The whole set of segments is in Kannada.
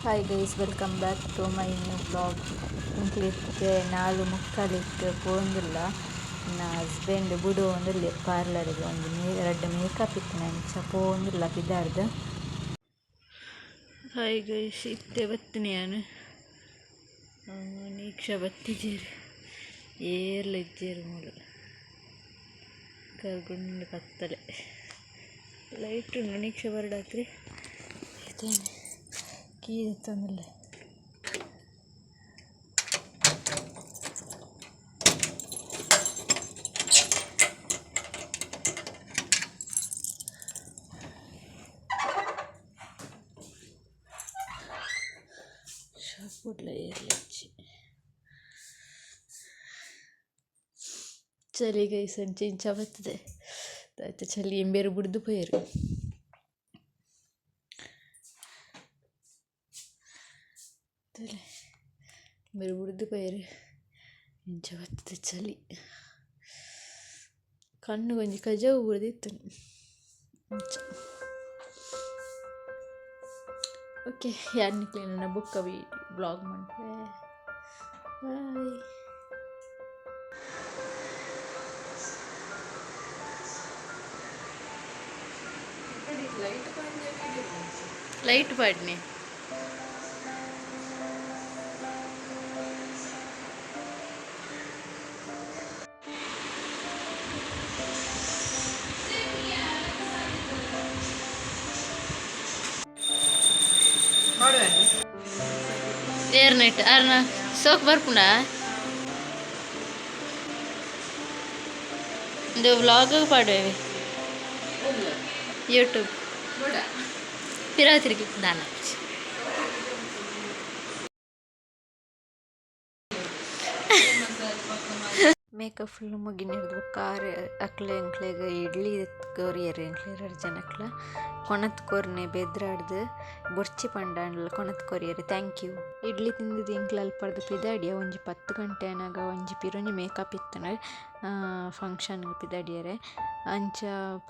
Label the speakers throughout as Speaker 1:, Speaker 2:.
Speaker 1: Hi guys, welcome back to my new blog. ಇಂಕ್ಲಿತ್ತೆ 4:45 ಪೋಂದಿಲ್ಲ. ನನ್ನ ಹಸ್ಬೆಂಡ್ ಬುಡು ಒಂದಿಲ್ಲ ಪಾರ್ಲರಿಗೆ ಒಂದು ಎರಡು ಮೇಕಪ್ ಇತ್ತು ನಂಚ ಪೋಂದಿಲ್ಲ ಪಿದಾರ್ದು. ಹಾಯ್ ಗೈಸ್, ಇತ್ತೆ ಬತ್ತೀನಿ ನಾನು ನೀಕ್ಷ ಬತ್ತಿಜೇರು ಏರ್ಲಿಜ್ಜೇರು ಮೂಳು ಕರ್ಗುಂಡು ಕತ್ತಲೆ ಲೈಟ್ ಉಂಡು ನೀಕ್ಷ ಬರಡಾತ್ರಿ ಇದೇನೆ ಕೀ ತಂದಿಲ್ಲ. ಶಾಪುಡ್ಲ ಏರ್ಲಿಚ್ಚಿ ಚಳಿ ಗೈಸ್ ಅಂಚೆ ಇಂಚ ಬರ್ತದೆ ಆಯ್ತು. ಚಳಿ ಎಂಬೇರು ಬಿಡ್ದು ಪೋಯರು ಬೇರೆ ಬಿಡ್ದು ಪೋಯರು ಇಂಚ ಬರ್ತದೆ ಚಳಿ. ಕಣ್ಣು ಕೊಂಚ ಕಜಾವು ಬಿಡ್ದಿತ್ತು ಇಂಚ. ಓಕೆ, ಯಾರನಿಕ್ಲಿ ನನ್ನ ಬುಕ್ಕ ಬ್ಲಾಗ್ ಮಾಡ್ತೆ. ಬಾಯ್. ಲೈಟ್ ಪಾಡ್ನೆ ಏರ್ನೆಟ್ ಅರ್ನ ಸೋಕ್ ಬರ್ಪುಂಡ ಇದು ವ್ಲಾಗ್ ಪಾಡುವೆ ಯೂಟ್ಯೂಬ್ ಪಿರಾತಿರಿಗೆ ದಾನ ಮೇಕಪ್ ಫುಲ್ ಮುಗಿನ ಹಿಡಿದು ಕಾರ್ ಅಕ್ಲೆ ಅಂಕ್ಲೆಗ ಇಡ್ಲಿ ಕೊರಿಯರ್ ಎಂಕ್ಲೆ 2 ಜನಕ್ಲ ಕೊಣತ್ ಕೊರ್ನೆ ಬೆದ್ರಾಡ್ದು ಬೊರ್ಚಿ ಪಂಡಾಂಡ್ಲ ಕೊಣತ್ ಕೊರಿಯರ್. Thank you. ಇಡ್ಲಿ ತಿಂದಿದ್ದು ಇಂಕ್ಲ ಅಲ್ಪಡ್ದು ಪಿದಾಡಿಯ ಒಂಜಿ 10 ಗಂಟೆ ಅನಾಗ ಒಂಜಿ ಪಿರೊಂಜಿ ಮೇಕಪ್ ಇತ್ತನ ಫಂಕ್ಷನ್ಗೆ ಪಿದಾಡಿಯರೆ ಅಂಚ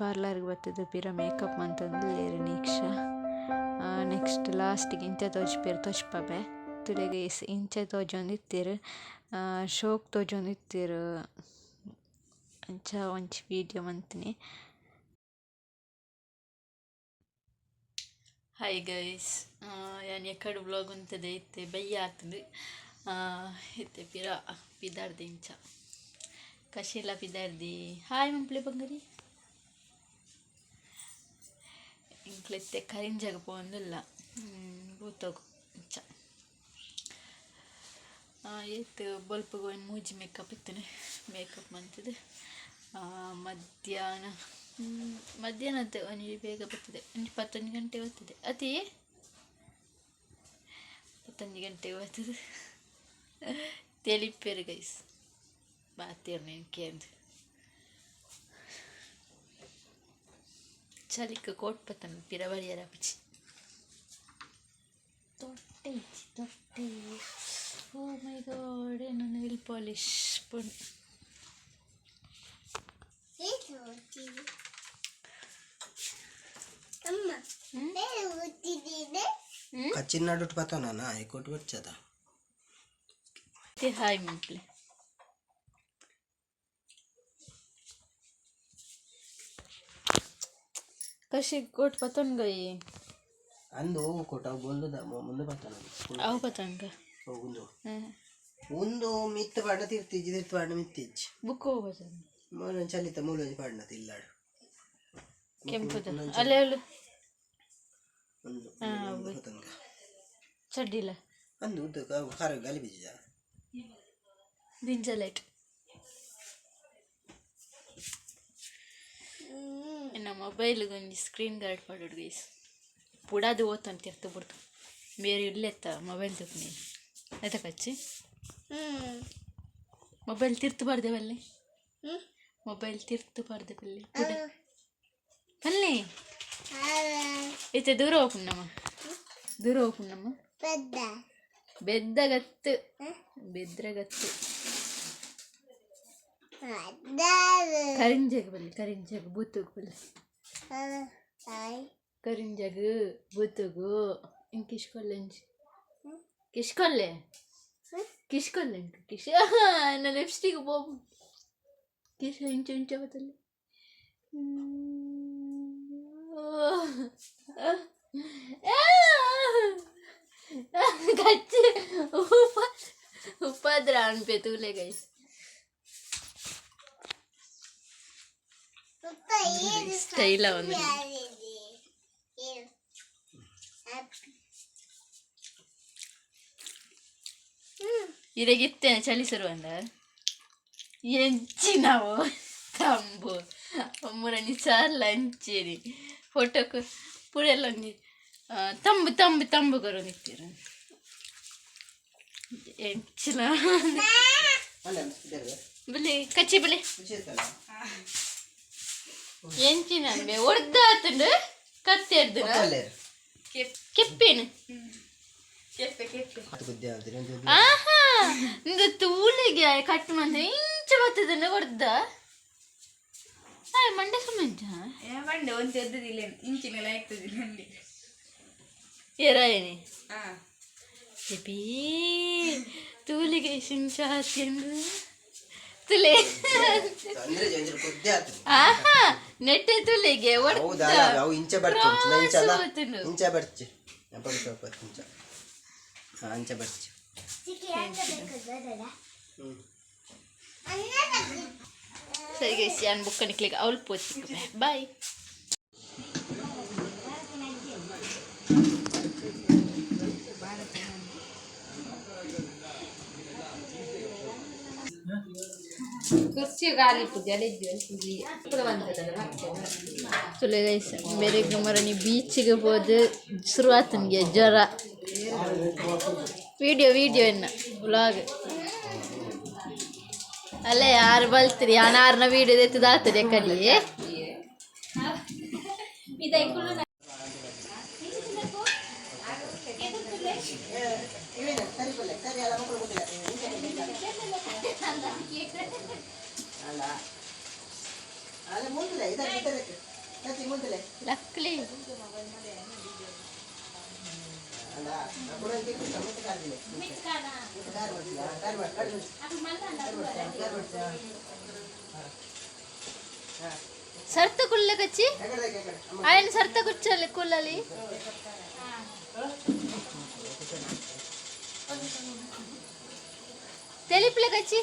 Speaker 1: ಪಾರ್ಲರ್ಗೆ ಬರ್ತದೆ ಪಿರ ಮೇಕಪ್ ಮಂತಂದು ಲೇರು ನೀಕ್ಷ. ನೆಕ್ಸ್ಟ್ ಲಾಸ್ಟಿಗೆ ಇಂಚ ತೋಜ್ಪೇರು ತೊಚ್ಪಬೆ ತುಲೆಗೆ ಇಂಚ ತೋಜೊಂದಿತ್ತೀರು ಶೋಕ್ ತೋಜೊಂದಿತ್ತೀರು ಅಂಚ ಒಂಚಿ ವೀಡಿಯೋ ಮಂತೀನಿ. ಹಾಯ್ ಗೈಸ್, ಯಾನ್ ಎಕಡು ಬ್ಲಾಗ್ ಉಂತದೆ ಇತ್ತೆ ಬಯ್ಯ ಆತಂದು ಇತ್ತೆ ಪಿದಾರ್ದಿ ಇಂಚ ಕಶಿಲ ಪಿದಾರ್ದಿ. ಹಾಯ್ ಮಂಪ್ಲೆ ಬಂಗರಿ ಇಂಕ್ಲೆತ್ತೆ ಕರಿಂಜಾಗ ಪೋಂದಿಲ್ಲ ಬೂತೋಗು ಇಂಚ ಏತ್ ಬೊಲ್ಪುಗ ಒಂದು ಮೂಜಿ ಮೇಕಪ್ ಇತ್ತನೆ ಮೇಕಪ್ ಮಂತದೆ. ಮಧ್ಯಾಹ್ನದ ಒಂಜಿ ಬೇಗ ಬರ್ತದೆ ಒಂಜಿ 11 ಗಂಟೆ ಬರ್ತದೆ ಅತಿ 11 ಗಂಟೆ ಬರ್ತದೆ ತೆಲಿಪೇರು ಗೈಸ್ ಬಾತೇರು ನೆನಕೆ ಅಂದು ಚಲಿಕ ಕೋಟ್ ಪತ್ತನ ಪಿರವಳಿಯರ ಪಚ್ಚಿ ತೊಟ್ಟೆ ತೊಟ್ಟೆ. ಓ ಮೈ ಗಾಡ್, ನನ್ನ ನೆಲ್ ಪಾಲಿಶ್ ಪುಣ್
Speaker 2: ಕಚ್ಚಿನಾಡು ಪತನ ಕೊಟ್ಟು ಬಚ್ಚದ.
Speaker 1: ಹಾಯ್ ಮಂಪ್ಲೆ ಕಶಿ ಕೋಟ್ ಪತನ್ ಗೈ
Speaker 2: ಅಂದು ಕೋಟ ಬೋಲ್ದ ಮುಂದೆ ಪತನ
Speaker 1: ಅವು ಪತಂಗ
Speaker 2: ಹೋಗುಂದು ಒಂದು ಮಿತ್ತ ಪಾಡ್ನ ತಿರ್ತಿಜ್ಜಿ ತಿರ್ತು ಪಾಡ್ನ ಮಿತ್ತಿಜ್ಜಿ
Speaker 1: ಬುಕ್ ಹೋಗ್ಬೋದು
Speaker 2: ಮೂಲ ಚಲಿತ ಮೂಲಜಿ ಪಾಡ್ನ ತಿಲ್ಲಾಡು
Speaker 1: ಕೆಂಪುದ ಅಲ್ಲೇ ಅಲ್ಲ
Speaker 2: ಒಂದು ಪತಂಗ
Speaker 1: ಚಡ್ಡಿಲ್ಲ
Speaker 2: ಅಂದು ಉದ್ದ ಖಾರ ಗಾಲಿ ಬೀಜ
Speaker 1: ಬಿಂಜಲೈಟ್ ನನ್ನ ಮೊಬೈಲ್ಗೆ ಒಂದು ಸ್ಕ್ರೀನ್ ಗಾರ್ಡ್ ಪಾಡೋಡು ಗೈಸ್ ಪುಡಾದು ಓದ್ತಾನೆ ತಿರ್ತು ಬಿಡ್ತು ಬೇರೆ ಇಲ್ಲೆತ್ತ ಮೊಬೈಲ್ ತಗೊಂಡು ಆಯ್ತಾ ಕಚ್ಚಿ ಮೊಬೈಲ್ ತಿರ್ತು ಬಾರ್ದೆ ಬಲ್ಲಿ ಮೊಬೈಲ್ ತಿರ್ತು ಬಾರ್ದೆ ಬಲ್ಲಿ ಪುಡ ಬಲ್ಲಿ ಐತೆ ದೂರ ಹೋಗ್ನಮ್ಮ ಬೆದ್ದಗತ್ತು ಬೆದ್ರಗತ್ತು ಕರಿಂಜಾಗ ಬಲ್ಲಿ ಕರಿಂಜಾಗ ಬೂತುಗ್ ಬಲ್ಲಿ ಕರಿಂಜಾಗ ಬೂತುಗು ಇಂಕಿಶ್ ಕೊಲ್ಲಂಜಿ ಕಿಶ್ಕೊಲ್ಲೆ ಕಿಶ್ಕೊಲ್ಲೆ ಕಿಶ್ ನನ್ನ ಲಿಪ್ಸ್ಟಿಕ್ ಹೋಗು ಕಿಶ್ ಇಂಚು ಇಂಚು ಬತ್ತಲ್ಲಿ ಕಚ್ಚಿ ಉಪದ್ರ ಅನ್ಪೆ ತೂಲೆ ಗೈಸ್ ಸ್ಟೈಲ ಒಂದು ಇರಗಿತ್ತೇನೆ ಚಲಿಸರು ಅಂದ ಎಂಚಿನವು ತಂಬು ಒಮ್ಮರನಿ ಚಾರ್ಲ ಅಂಚೇರಿ ಫೋಟೋಕ್ಕೆ ಪುಡೆಲ್ಲ ತಂಬು ತಂಬು ತಂಬು ಕರೋ ನಿಂತೀರ ಎಂಚಿನ ಬಲಿ ಕಚ್ಚಿ ಬಲಿ ಎಂಚಿನ ಹೊಡ್ದಾತಂಡು ಕತ್ತೆರ್ದು ಕೆಪ್ಪೇನು ಆಹಾ ನಿಂದು ತೂಲಿಗೆ ಕಟ್ಟು ಮಂದ ಇಂಚ ಬರ್ತದನ್ನ ಹೊಡ್ದ ಮಂಡೆ ಸುಮ್ಮಂಚ
Speaker 3: ಮಂಡೆ ಒಂದು ಎದ್ದಿಲ್ಲ ಇಂಚಿನೆಲ್ಲ ಆಗ್ತದಿಲ್ಲ ಮಂಡೆ
Speaker 1: ಏರಾಯನಿ ಎಪಿ ತೂಲಿಗೆ ಸಿಂಚಾತಿಂದು ತುಲೆ ಆಹಾ ನೆಟ್ಟೆ ತುಲಿಗೆ ಹೊಡ್ದ
Speaker 2: ಇಂಚ ಬರ್ತಿ ಇಂಚ ಬರ್ಚಿ ಅಂಚ ಬರ್ಚಿ
Speaker 1: ಸರಿ ಗೈಸ್ ಯಾನ್ ಬುಕ್ಕ ನಿಕ್ಲಿಕ್ಕೆ ಅವಳು ಪೋಚಿ ಬಾಯ್ ತುಲೆ ಗೈಸ್ ಬೇರೆ ಮರಣಿ ಬೀಚಿಗೆ ಹೋದ ಶುರುವಾತನಿಗೆ ಜ್ವರ ವಿಡಿಯೋ ಇನ್ನ ವ್ಲಾಗ್ ಅಲ್ಲ ಯಾರು ಬಲ್ತೀರಿ ಯಾರನ್ನ ವಿಡಿಯೋ ಎತ್ತದಾಗ್ತದೆ ಕಡಿ ಲಕ್ಲಿ ಸರ್ತ ಕುಲ್ಲ ಕಚ್ಚಿ ఆయన ಸರ್ತ ಕುಚ್ಚಲ್ಲಿ ಕುಲ್ಲಲಿ తెలిపిలే కచ్చి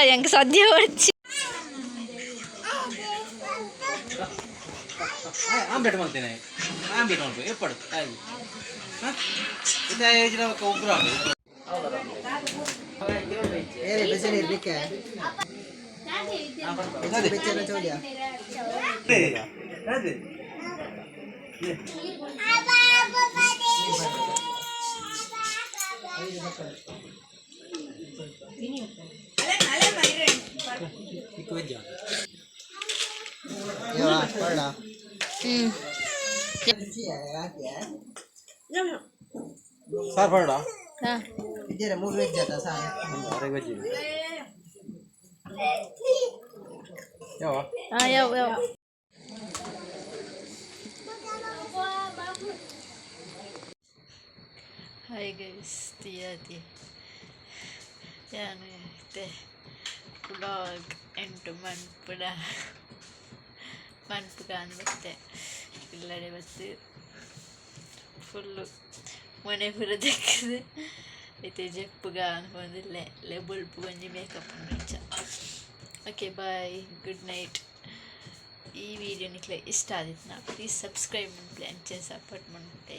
Speaker 1: yang kesadnya wajib
Speaker 4: ಆಮ್ಲೆಟ್ ಮಾಡ್ತೇನೆ ಆಮ್ಲೆಟ್ ಮಾಡ್ಬೇಕು ಎಪ್ಪಡು ಉಗ್ರ ಸಾರ್ ಬೇಡ
Speaker 2: ಇದ್ದೀರಾ 3 ವೆಜ್ ಆತ ಸಾರ್
Speaker 4: 6 ವೆಜ್ ಯಾವ
Speaker 1: ಯಾವ Hi guys, Tiyati. Yani te vlog into manpuda ಅಂದ್ಬಿಟ್ಟೆ ಇಲ್ಲಡೆ ಬತ್ತು ಫುಲ್ಲು ಮನೆ ಪೂರ ದಕ್ಕದೆ ಐತೆ ಜಪ್ಪುಗ ಅನ್ಕೊಂಡಿಲ್ಲೆ ಬುಳ್ಪು ಗಂಜಿ ಮೇಕಪ್ ಅಂಚ ಓಕೆ ಬಾಯ್, ಗುಡ್ ನೈಟ್. ಈ ವಿಡಿಯೋ ನಿಕ್ಲೆ ಇಷ್ಟ ಆದಿತ್ತು ನಾ ಪ್ಲೀಸ್ ಸಬ್ಸ್ಕ್ರೈಬ್ ಮಾಡ್ಲಿ ಅಂಚೆ ಸಪೋರ್ಟ್ ಮಾಡ್ತೆ.